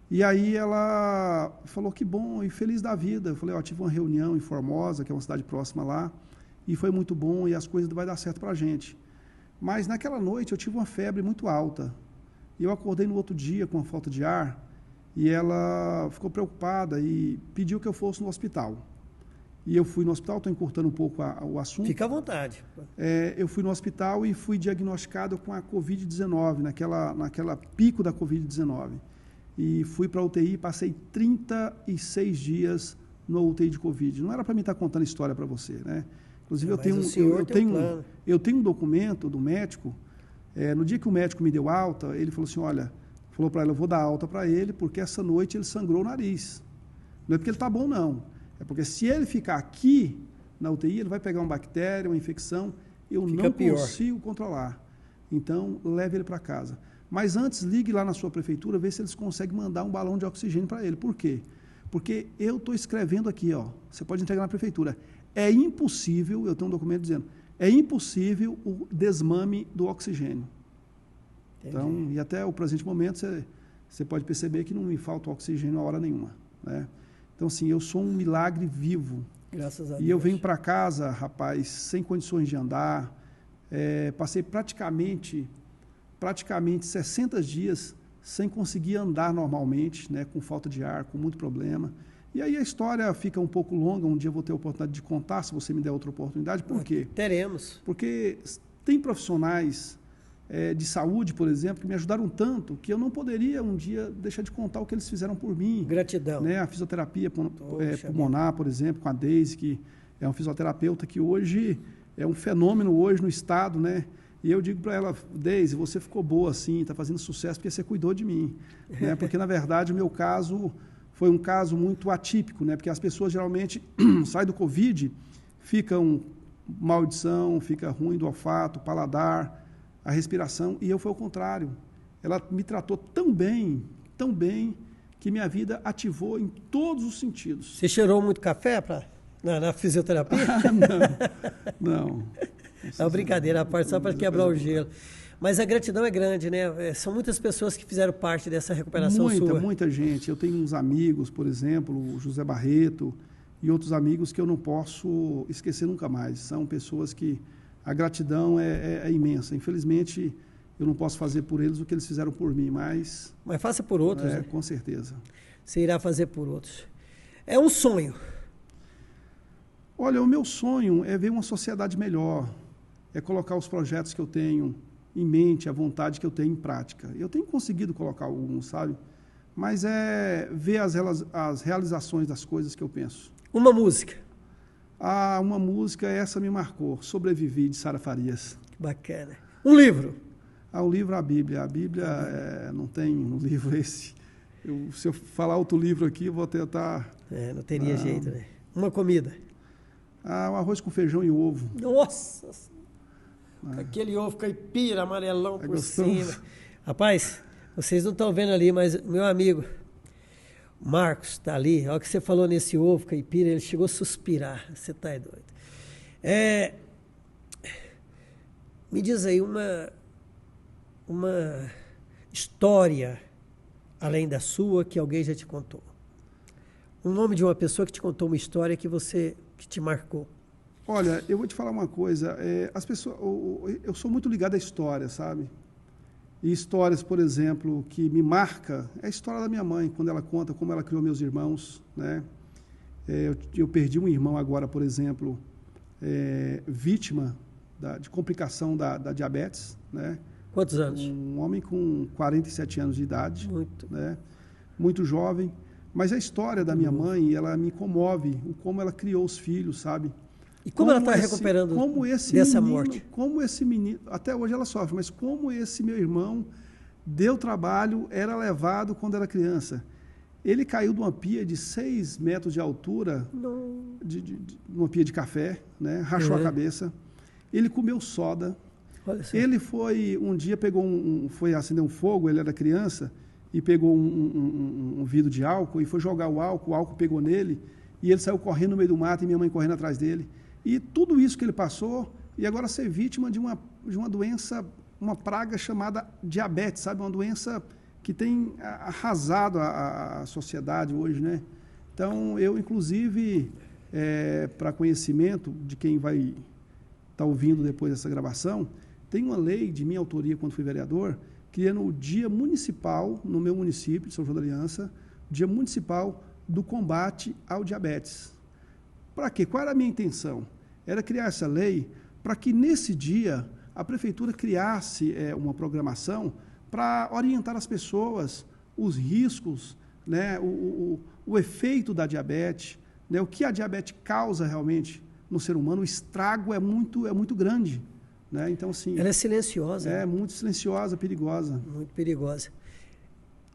E aí ela falou que bom e feliz da vida. Eu falei, ó, tive uma reunião em Formosa, que é uma cidade próxima lá, e foi muito bom e as coisas vai dar certo para a gente. Mas naquela noite eu tive uma febre muito alta. E eu acordei no outro dia com uma falta de ar e ela ficou preocupada e pediu que eu fosse no hospital. E eu fui no hospital, estou encurtando um pouco o assunto. Fica à vontade. Eu fui no hospital e fui diagnosticado com a Covid-19, naquela pico da Covid-19. E fui para a UTI, passei 36 dias no UTI de Covid. Não era para mim estar contando história para você, né? Inclusive, eu tenho um documento do médico. No dia que o médico me deu alta, ele falou assim, olha, falou para ela, eu vou dar alta para ele, porque essa noite ele sangrou o nariz. Não é porque ele está bom, não. É porque se ele ficar aqui na UTI, ele vai pegar uma bactéria, uma infecção, eu não consigo controlar. Então, leve ele para casa. Mas antes, ligue lá na sua prefeitura, vê se eles conseguem mandar um balão de oxigênio para ele. Por quê? Porque eu estou escrevendo aqui, ó, você pode entregar na prefeitura. É impossível, eu tenho um documento dizendo, é impossível o desmame do oxigênio. Entendi. Então, e até o presente momento, você pode perceber que não me falta oxigênio a hora nenhuma, né? Então, assim, eu sou um milagre vivo. Graças a Deus. E eu venho para casa, rapaz, sem condições de andar. Passei praticamente 60 dias sem conseguir andar normalmente, né, com falta de ar, com muito problema. E aí a história fica um pouco longa, um dia eu vou ter a oportunidade de contar, se você me der outra oportunidade. Por quê? Teremos. Porque tem profissionais de saúde, por exemplo, que me ajudaram tanto que eu não poderia um dia deixar de contar o que eles fizeram por mim. Gratidão. Né? A fisioterapia pulmonar, por exemplo, com a Deise, que é uma fisioterapeuta que hoje é um fenômeno hoje no estado, né? E eu digo para ela, Deise, você ficou boa assim, está fazendo sucesso porque você cuidou de mim. Né? Porque, na verdade, o meu caso foi um caso muito atípico, né? Porque as pessoas geralmente saem do Covid, ficam mal audição, fica ruim do olfato, paladar, a respiração, e eu foi ao contrário. Ela me tratou tão bem, que minha vida ativou em todos os sentidos. Você cheirou muito café na fisioterapia? Não. É uma brincadeira, a parte só para quebrar o gelo. Mas a gratidão é grande, né? São muitas pessoas que fizeram parte dessa recuperação sua. Muita gente. Eu tenho uns amigos, por exemplo, o José Barreto e outros amigos que eu não posso esquecer nunca mais. São pessoas que a gratidão é imensa. Infelizmente, eu não posso fazer por eles o que eles fizeram por mim, mas... Mas faça por outros, né? Com certeza. Você irá fazer por outros. É um sonho. Olha, o meu sonho é ver uma sociedade melhor, é colocar os projetos que eu tenho em mente, a vontade que eu tenho em prática. Eu tenho conseguido colocar alguns, sabe? Mas é ver as realizações das coisas que eu penso. Uma música. Uma música, essa me marcou, Sobrevivi, de Sara Farias. Que bacana. Um livro? O livro, a Bíblia. A Bíblia não tem um livro esse. Se eu falar outro livro aqui, eu vou tentar... não teria jeito, né? Uma comida? O arroz com feijão e ovo. Nossa! Aquele ovo caipira, amarelão por cima. Rapaz, vocês não estão vendo ali, mas meu amigo Marcos está ali. A hora que você falou nesse ovo caipira, ele chegou a suspirar. Você está doido. Me diz aí uma história, além da sua, que alguém já te contou. O nome de uma pessoa que te contou uma história que te marcou. Olha, eu vou te falar uma coisa. As pessoas, eu sou muito ligado à história, sabe? E histórias, por exemplo, que me marca é a história da minha mãe, quando ela conta como ela criou meus irmãos, né? Eu perdi um irmão agora, por exemplo, vítima de complicação da diabetes, né? Quantos anos? Um homem com 47 anos de idade, né? Muito jovem. Mas a história da minha mãe, ela me comove, como ela criou os filhos, sabe? E como ela está recuperando dessa morte? Como esse menino, até hoje ela sofre, mas como esse meu irmão deu trabalho, era levado quando era criança. Ele caiu de uma pia de 6 metros de altura, de uma pia de café, né? Rachou a cabeça. Ele comeu soda. Ele foi, um dia, foi acender um fogo, ele era criança, e pegou um vidro de álcool e foi jogar o álcool pegou nele, e ele saiu correndo no meio do mato e minha mãe correndo atrás dele. E tudo isso que ele passou, e agora ser vítima de uma doença, uma praga chamada diabetes, sabe? Uma doença que tem arrasado a sociedade hoje, né? Então, eu, inclusive, para conhecimento de quem vai estar ouvindo depois dessa gravação, tem uma lei de minha autoria, quando fui vereador, criando o Dia Municipal, no meu município, de São João da Aliança, Dia Municipal do Combate ao Diabetes. Para quê? Qual era a minha intenção? Era criar essa lei para que, nesse dia, a Prefeitura criasse uma programação para orientar as pessoas, os riscos, né, o efeito da diabetes, né, o que a diabetes causa realmente no ser humano. O estrago é muito grande. Né? Então, assim, ela é silenciosa. Muito silenciosa, perigosa. Muito perigosa.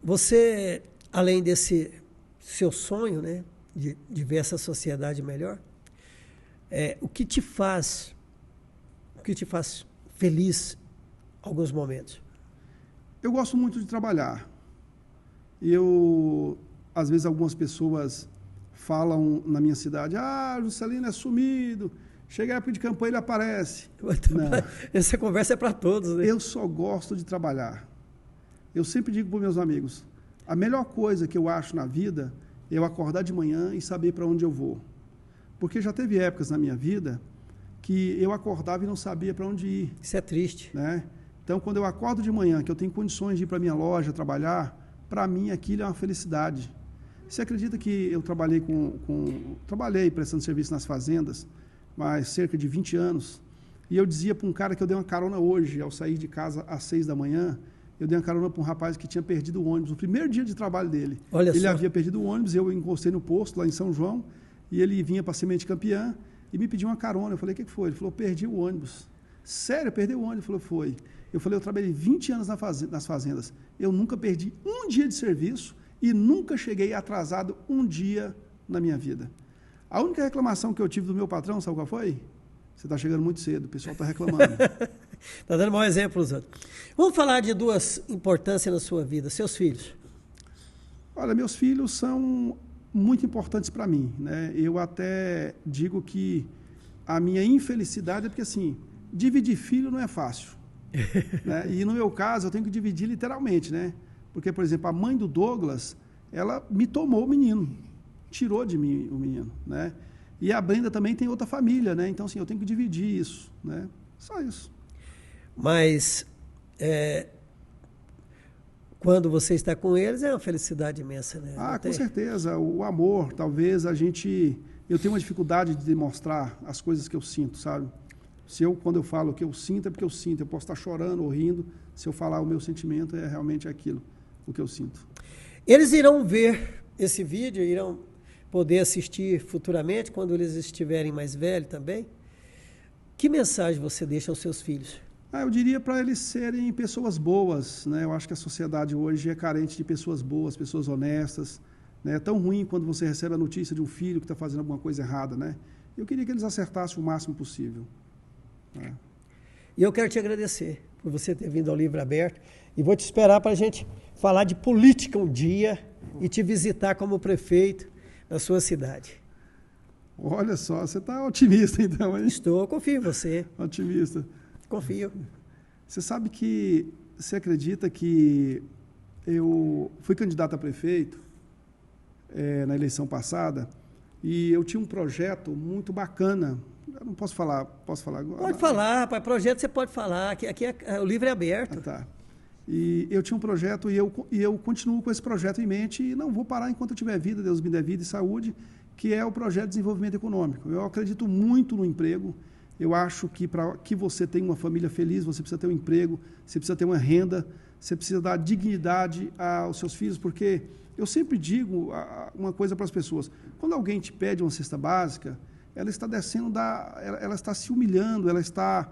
Você, além desse seu sonho, né, de ver essa sociedade melhor, o que te faz feliz em alguns momentos? Eu gosto muito de trabalhar. Às vezes, algumas pessoas falam na minha cidade, Juscelino é sumido. Chega a época de campanha, ele aparece. Não. Essa conversa é para todos, né? Eu só gosto de trabalhar. Eu sempre digo para os meus amigos, a melhor coisa que eu acho na vida é eu acordar de manhã e saber para onde eu vou. Porque já teve épocas na minha vida que eu acordava e não sabia para onde ir. Isso é triste. Né? Então, quando eu acordo de manhã, que eu tenho condições de ir para a minha loja trabalhar, para mim aquilo é uma felicidade. Você acredita que eu trabalhei prestando serviço nas fazendas, mas cerca de 20 anos, e eu dizia para um cara que eu dei uma carona hoje, ao sair de casa às 6 da manhã, eu dei uma carona para um rapaz que tinha perdido o ônibus, no primeiro dia de trabalho dele. Ele havia perdido o ônibus, eu encostei no posto lá em São João, e ele vinha para a Semente Campeã, e me pediu uma carona. Eu falei, o que foi? Ele falou, perdi o ônibus. Sério, perdeu o ônibus? Ele falou, foi. Eu falei, eu trabalhei 20 anos nas fazendas, eu nunca perdi um dia de serviço, e nunca cheguei atrasado um dia na minha vida. A única reclamação que eu tive do meu patrão, sabe qual foi? Você está chegando muito cedo, o pessoal está reclamando. Está dando mau exemplo aos outros. Vamos falar de duas importâncias na sua vida, seus filhos. Olha, meus filhos são muito importantes para mim, né? Eu até digo que a minha infelicidade é porque, assim, dividir filho não é fácil. Né? E no meu caso, eu tenho que dividir literalmente, né? Porque, por exemplo, a mãe do Douglas, ela me tomou o menino, tirou de mim o menino, né? E a Brenda também tem outra família, né? Então, assim, eu tenho que dividir isso, né? Só isso. Mas, quando você está com eles, é uma felicidade imensa, né? Com certeza. O amor, talvez eu tenho uma dificuldade de demonstrar as coisas que eu sinto, sabe? Quando eu falo o que eu sinto, é porque eu sinto. Eu posso estar chorando ou rindo. Se eu falar o meu sentimento, é realmente aquilo, o que eu sinto. Eles irão ver esse vídeo, poder assistir futuramente, quando eles estiverem mais velhos também. Que mensagem você deixa aos seus filhos? Eu diria para eles serem pessoas boas, né? Eu acho que a sociedade hoje é carente de pessoas boas, pessoas honestas, né? É tão ruim quando você recebe a notícia de um filho que está fazendo alguma coisa errada, né? Eu queria que eles acertassem o máximo possível, né? E eu quero te agradecer por você ter vindo ao Livro Aberto e vou te esperar para a gente falar de política um dia e te visitar como prefeito da sua cidade. Olha só, você está otimista então, hein? Estou, confio em você. Otimista. Confio. Você sabe que, você acredita que eu fui candidato a prefeito na eleição passada e eu tinha um projeto muito bacana. Eu não posso falar agora? Pode falar, rapaz, projeto você pode falar, aqui o livro é aberto. Tá. E eu tinha um projeto e eu continuo com esse projeto em mente e não vou parar enquanto eu tiver vida, Deus me der vida e saúde, que é o projeto de desenvolvimento econômico. Eu acredito muito no emprego. Eu acho que para que você tenha uma família feliz, você precisa ter um emprego, você precisa ter uma renda, você precisa dar dignidade aos seus filhos, porque eu sempre digo uma coisa para as pessoas. Quando alguém te pede uma cesta básica, ela está ela está se humilhando, ela está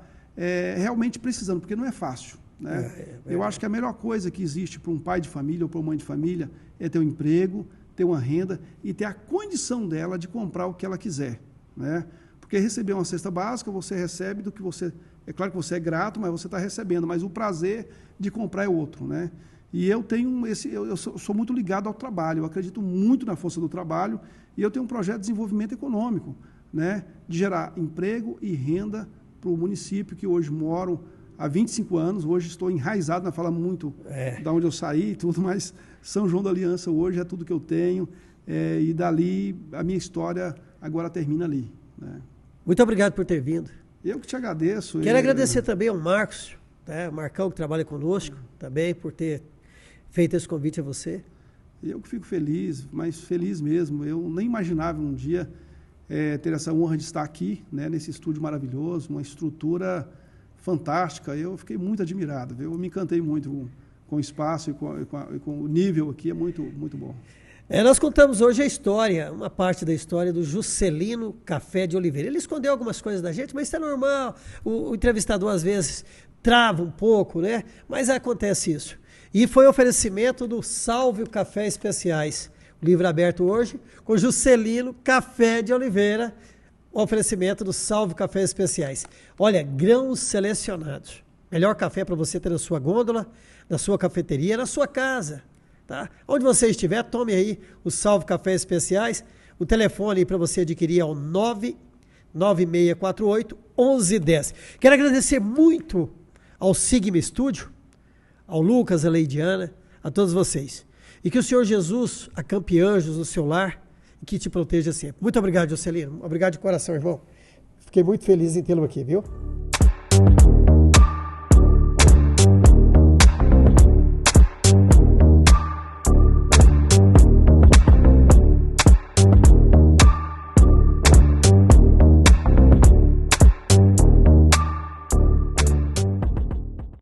realmente precisando, porque não é fácil, né? Eu acho que a melhor coisa que existe para um pai de família ou para uma mãe de família é ter um emprego, ter uma renda e ter a condição dela de comprar o que ela quiser, né? Porque receber uma cesta básica, você recebe do que você... É claro que você é grato, mas você está recebendo, mas o prazer de comprar é outro, né? E eu tenho eu sou muito ligado ao trabalho, eu acredito muito na força do trabalho e eu tenho um projeto de desenvolvimento econômico, né? De gerar emprego e renda para o município que hoje moro há 25 anos, hoje estou enraizado, não fala muito da onde eu saí e tudo, mas São João da Aliança hoje é tudo que eu tenho e dali a minha história agora termina ali, né? Muito obrigado por ter vindo. Eu que te agradeço. Quero agradecer também ao Marcos, né? O Marcão que trabalha conosco também, por ter feito esse convite a você. Eu que fico feliz, mas feliz mesmo. Eu nem imaginava um dia ter essa honra de estar aqui, né, nesse estúdio maravilhoso, uma estrutura fantástica. Eu fiquei muito admirado, viu? Eu me encantei muito com o espaço e com o nível aqui, é muito, muito bom. Nós contamos hoje a história, uma parte da história do Juscelino Café de Oliveira. Ele escondeu algumas coisas da gente, mas isso é normal. O entrevistador, às vezes, trava um pouco, né? Mas acontece isso. E foi oferecimento do Salve o Café Especiais. O livro aberto hoje com Juscelino Café de Oliveira. O oferecimento do Salve Café Especiais. Olha, grãos selecionados. Melhor café para você ter na sua gôndola, na sua cafeteria, na sua casa. Tá? Onde você estiver, tome aí o Salve Café Especiais. O telefone para você adquirir é o 99648-1110. Quero agradecer muito ao Sigma Estúdio, ao Lucas, a Leidiana, a todos vocês. E que o Senhor Jesus acampe anjos no seu lar e que te proteja sempre. Muito obrigado, Juscelino. Obrigado de coração, irmão. Fiquei muito feliz em tê-lo aqui, viu?